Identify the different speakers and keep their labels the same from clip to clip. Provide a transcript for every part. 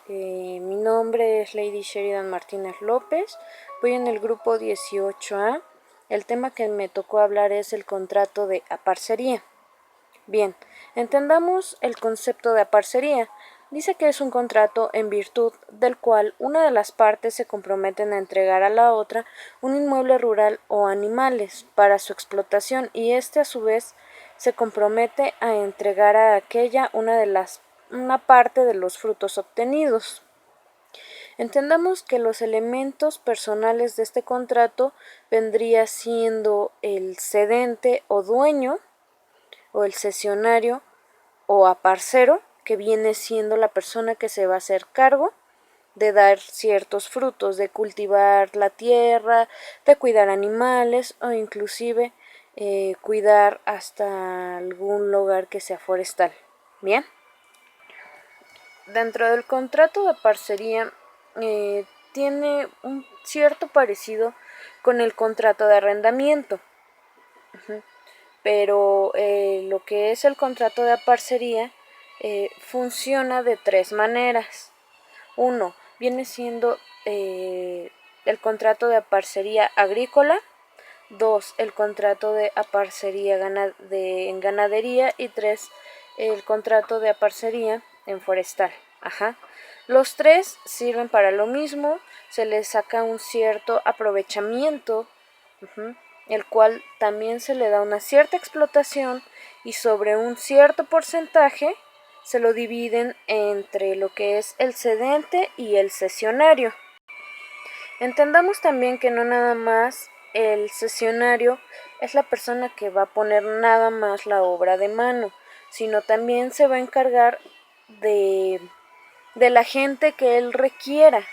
Speaker 1: Mi nombre es Lady Sheridan Martínez López, voy en el grupo 18A. El tema que me tocó hablar es el contrato de aparcería. Bien, entendamos el concepto de aparcería. Dice que es un contrato en virtud del cual una de las partes se comprometen a entregar a la otra un inmueble rural o animales para su explotación y éste a su vez se compromete a entregar a aquella una parte de los frutos obtenidos. Entendamos que los elementos personales de este contrato vendría siendo el cedente o dueño, o el cesionario o aparcero, que viene siendo la persona que se va a hacer cargo de dar ciertos frutos, de cultivar la tierra, de cuidar animales o inclusive cuidar hasta algún lugar que sea forestal. Bien. Dentro del contrato de parcería tiene un cierto parecido con el contrato de arrendamiento. Pero lo que es el contrato de aparcería funciona de tres maneras. Uno, viene siendo el contrato de aparcería agrícola. Dos, el contrato de aparcería en ganadería. Y tres, el contrato de aparcería en forestal. Los tres sirven para lo mismo, se les saca un cierto aprovechamiento, el cual también se le da una cierta explotación y sobre un cierto porcentaje se lo dividen entre lo que es el cedente y el cesionario. Entendamos también que no nada más el cesionario es la persona que va a poner nada más la obra de mano, sino también se va a encargar de la gente que él requiera.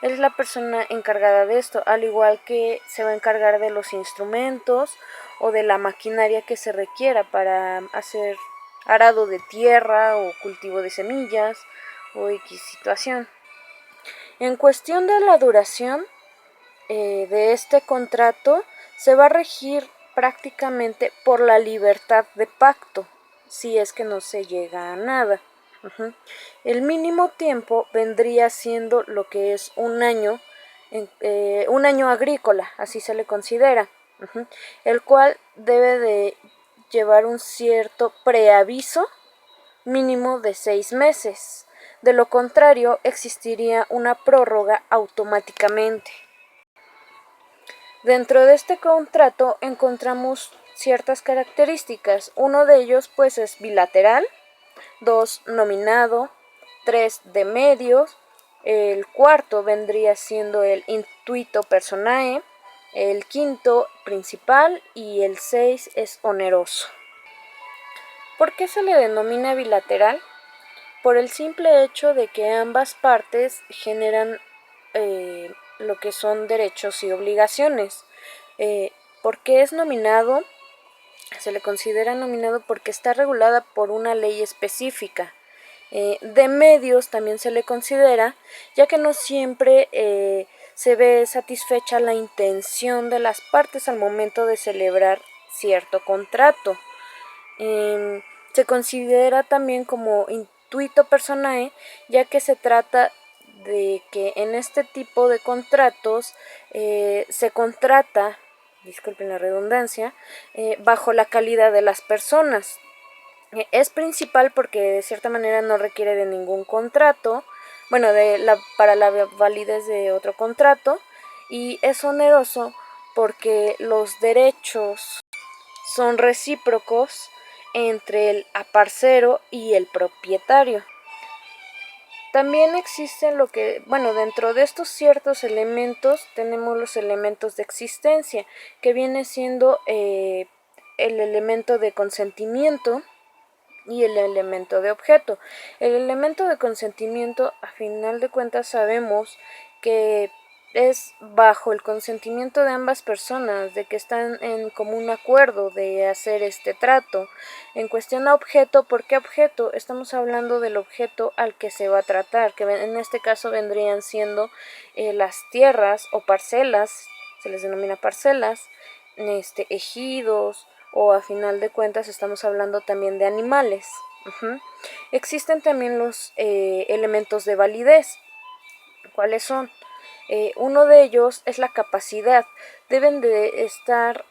Speaker 1: Él es la persona encargada de esto, al igual que se va a encargar de los instrumentos o de la maquinaria que se requiera para hacer arado de tierra o cultivo de semillas o X situación. En cuestión de la duración de este contrato, se va a regir prácticamente por la libertad de pacto, si es que no se llega a nada. El mínimo tiempo vendría siendo lo que es un año agrícola, así se le considera, el cual debe de llevar un cierto preaviso mínimo de 6 meses. De lo contrario, existiría una prórroga automáticamente. Dentro de este contrato encontramos ciertas características. Uno de ellos pues es bilateral, 2 nominado, 3 de medios, el cuarto vendría siendo el intuito personae, el quinto principal y el 6 es oneroso. ¿Por qué se le denomina bilateral? Por el simple hecho de que ambas partes generan lo que son derechos y obligaciones. ¿Por qué es nominado? Se le considera nominado porque está regulada por una ley específica. De medios también se le considera, ya que no siempre se ve satisfecha la intención de las partes al momento de celebrar cierto contrato. Se considera también como intuito personae, ya que se trata de que en este tipo de contratos se contrata, disculpen la redundancia, bajo la calidad de las personas. Es principal porque de cierta manera no requiere de ningún contrato, bueno, para la validez de otro contrato, y es oneroso porque los derechos son recíprocos entre el aparcero y el propietario. También existen dentro de estos ciertos elementos tenemos los elementos de existencia, que viene siendo el elemento de consentimiento y el elemento de objeto. El elemento de consentimiento, a final de cuentas, sabemos que es bajo el consentimiento de ambas personas, de que están en común acuerdo de hacer este trato. En cuestión a objeto, ¿por qué objeto? Estamos hablando del objeto al que se va a tratar, que en este caso vendrían siendo las tierras o parcelas, se les denomina parcelas, ejidos, o a final de cuentas estamos hablando también de animales. Ujú. Existen también los elementos de validez. ¿Cuáles son? Uno de ellos es la capacidad. Deben de estar,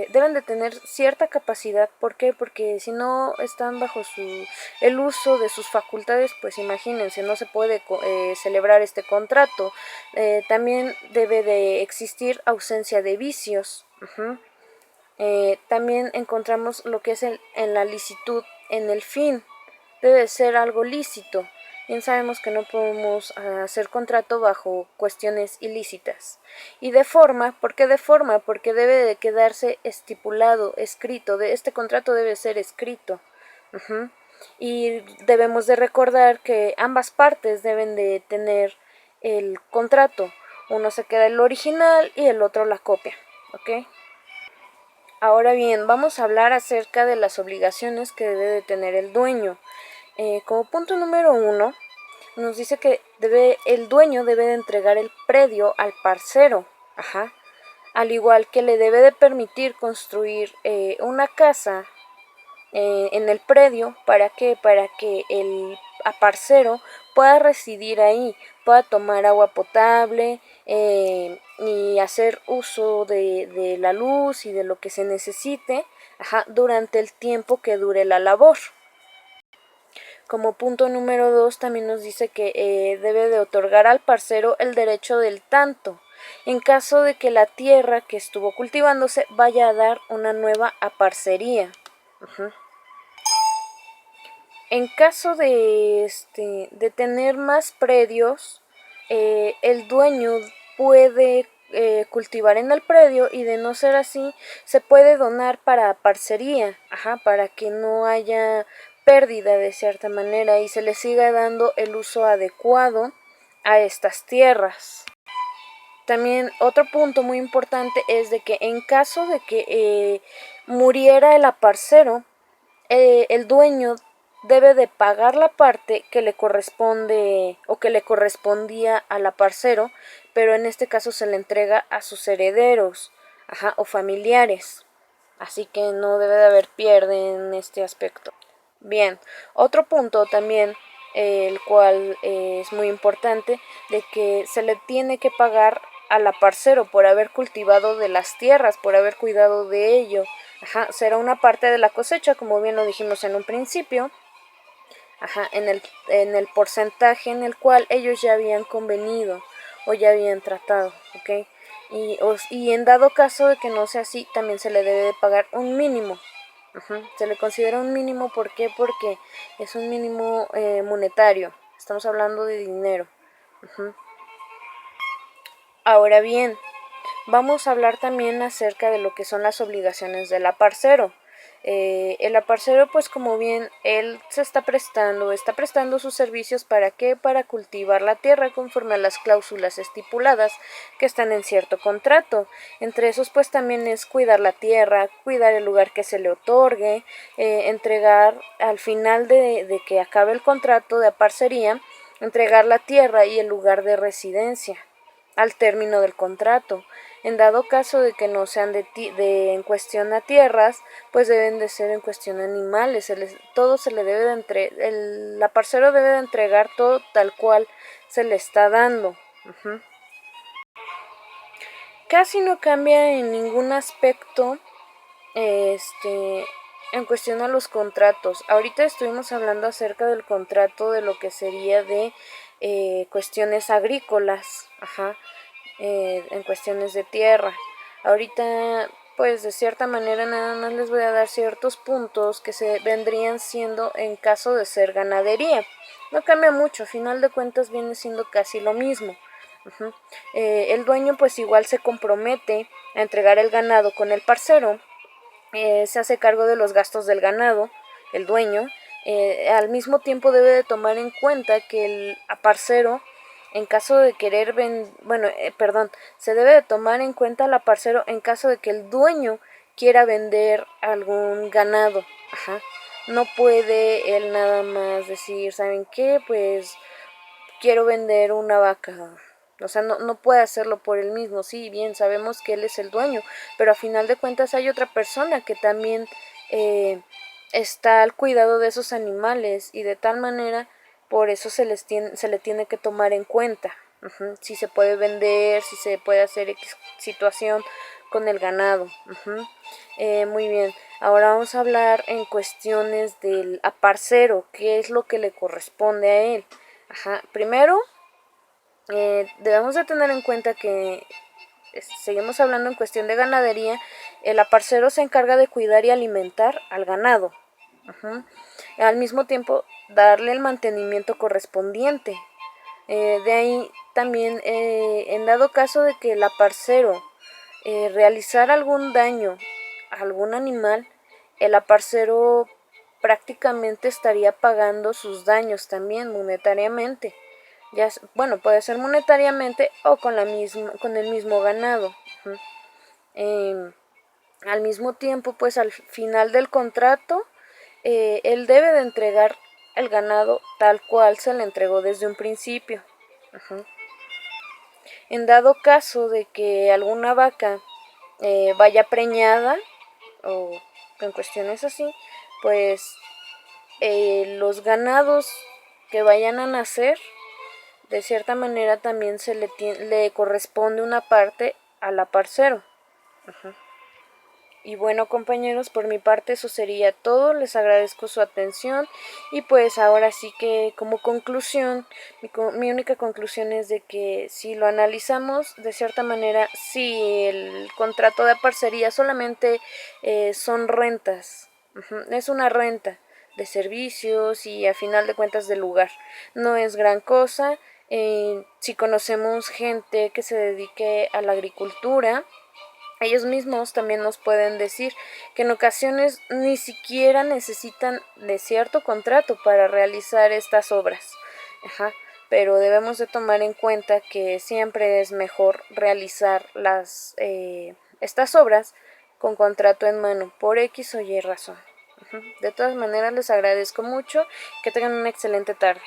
Speaker 1: deben de tener cierta capacidad. ¿Por qué? Porque si no están bajo el uso de sus facultades, pues imagínense, no se puede celebrar este contrato. También debe de existir ausencia de vicios. Ujú. También encontramos lo que es en la licitud, en el fin. Debe ser algo lícito. Bien sabemos que no podemos hacer contrato bajo cuestiones ilícitas. Y de forma, ¿por qué de forma? Porque debe de quedarse estipulado, escrito. Este contrato debe ser escrito. Uh-huh. Y debemos de recordar que ambas partes deben de tener el contrato. Uno se queda el original y el otro la copia. ¿Ok? Ahora bien, vamos a hablar acerca de las obligaciones que debe de tener el dueño. Como punto número 1, nos dice que el dueño debe de entregar el predio al parcero, ajá, al igual que le debe de permitir construir una casa en el predio. ¿Para qué? Para que el parcero pueda residir ahí, pueda tomar agua potable y hacer uso de la luz y de lo que se necesite, ajá, durante el tiempo que dure la labor. Como punto número 2 también nos dice que debe de otorgar al parcero el derecho del tanto, en caso de que la tierra que estuvo cultivándose vaya a dar una nueva aparcería. Uh-huh. En caso de tener más predios, el dueño puede cultivar en el predio, y de no ser así, se puede donar para parcería, ajá, para que no haya pérdida de cierta manera y se le siga dando el uso adecuado a estas tierras. También otro punto muy importante es de que en caso de que muriera el aparcero, el dueño debe de pagar la parte que le corresponde o que le correspondía al aparcero, pero en este caso se le entrega a sus herederos, ajá, o familiares. Así que no debe de haber pierde en este aspecto. Bien, otro punto también, el cual es muy importante, de que se le tiene que pagar al aparcero por haber cultivado de las tierras, por haber cuidado de ello. Ajá, será una parte de la cosecha, como bien lo dijimos en un principio, ajá, en el porcentaje en el cual ellos ya habían convenido o ya habían tratado, ¿ok? Y en dado caso de que no sea así, también se le debe de pagar un mínimo. Uh-huh. Se le considera un mínimo. ¿Por qué? Porque es un mínimo monetario. Estamos hablando de dinero. Uh-huh. Ahora bien, vamos a hablar también acerca de lo que son las obligaciones del aparcero. El aparcero, pues como bien él se está prestando sus servicios. ¿Para qué? Para cultivar la tierra conforme a las cláusulas estipuladas que están en cierto contrato. Entre esos pues también es cuidar la tierra, cuidar el lugar que se le otorgue, entregar al final de que acabe el contrato de aparcería, entregar la tierra y el lugar de residencia al término del contrato. En dado caso de que no sean en cuestión a tierras, pues deben de ser en cuestión a animales. Todo se le debe de el aparcero debe de entregar todo tal cual se le está dando. Uh-huh. Casi no cambia en ningún aspecto en cuestión a los contratos. Ahorita estuvimos hablando acerca del contrato de lo que sería de cuestiones agrícolas, ajá, en cuestiones de tierra. Ahorita pues de cierta manera nada más les voy a dar ciertos puntos que se vendrían siendo en caso de ser ganadería. No cambia mucho, a final de cuentas viene siendo casi lo mismo. Uh-huh. El dueño pues igual se compromete a entregar el ganado con el parcero. Se hace cargo de los gastos del ganado, el dueño. Al mismo tiempo debe de tomar en cuenta que el parcero, en caso de querer se debe de tomar en cuenta al parcero en caso de que el dueño quiera vender algún ganado. Ajá. No puede él nada más decir, ¿saben qué? Pues quiero vender una vaca. O sea, no puede hacerlo por él mismo. Sí, bien, sabemos que él es el dueño, pero a final de cuentas hay otra persona que también está al cuidado de esos animales y de tal manera por eso se le tiene que tomar en cuenta. Si se puede vender, si se puede hacer X situación con el ganado. Muy bien, ahora vamos a hablar en cuestiones del aparcero, qué es lo que le corresponde a él. Primero, debemos de tener en cuenta que seguimos hablando en cuestión de ganadería, el aparcero se encarga de cuidar y alimentar al ganado. Al mismo tiempo, darle el mantenimiento correspondiente. De ahí también, en dado caso de que el aparcero realizara algún daño a algún animal, el aparcero prácticamente estaría pagando sus daños también monetariamente. Ya, bueno, puede ser monetariamente o con el mismo ganado. Al mismo tiempo, pues al final del contrato, él debe de entregar el ganado tal cual se le entregó desde un principio. En dado caso de que alguna vaca vaya preñada o en cuestiones así, pues los ganados que vayan a nacer, de cierta manera también le corresponde una parte al aparcero. Y bueno, compañeros, por mi parte eso sería todo. Les agradezco su atención y pues ahora sí que como conclusión, mi única conclusión es de que si lo analizamos de cierta manera, si el contrato de parcería solamente son rentas, es una renta de servicios y a final de cuentas del lugar, no es gran cosa. Si conocemos gente que se dedique a la agricultura, ellos mismos también nos pueden decir que en ocasiones ni siquiera necesitan de cierto contrato para realizar estas obras. Pero debemos de tomar en cuenta que siempre es mejor realizar estas obras con contrato en mano por X o Y razón. De todas maneras les agradezco mucho, que tengan una excelente tarde.